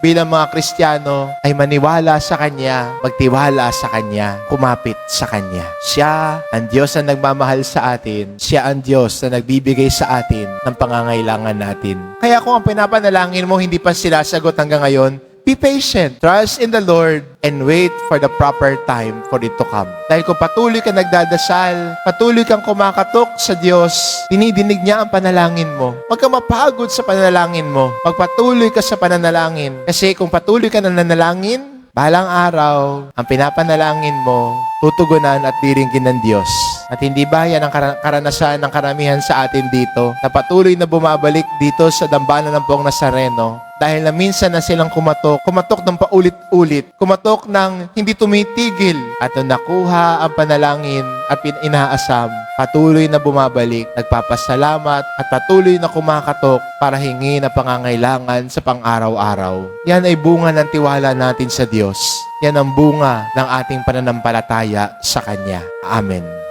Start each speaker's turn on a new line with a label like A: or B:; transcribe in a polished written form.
A: bilang mga Kristiyano ay maniwala sa Kanya, magtiwala sa Kanya, kumapit sa Kanya. Siya ang Diyos na nagmamahal sa atin. Siya ang Diyos na nagbibigay sa atin ng pangangailangan natin. Kaya kung ang pinapanalangin mo hindi pa sila sagot hanggang ngayon, be patient. Trust in the Lord and wait for the proper time for it to come. Dahil kung patuloy ka nagdadasal, patuloy kang kumakatok sa Diyos, dinidinig niya ang panalangin mo. Huwag kang mapagod sa panalangin mo. Magpatuloy ka sa pananalangin. Kasi kung patuloy ka na nanalangin, balang araw, ang pinapanalangin mo, tutugunan at diringgin ng Diyos. At hindi ba yan ang karanasan ng karamihan sa atin dito na patuloy na bumabalik dito sa dambana ng Buong Nazareno dahil na minsan na silang kumatok ng paulit-ulit, kumatok ng hindi tumitigil at nung nakuha ang panalangin at inaasam, patuloy na bumabalik, nagpapasalamat at patuloy na kumakatok para hingi na pangangailangan sa pang-araw-araw. Yan ay bunga ng tiwala natin sa Diyos. Yan ang bunga ng ating pananampalataya sa Kanya. Amen.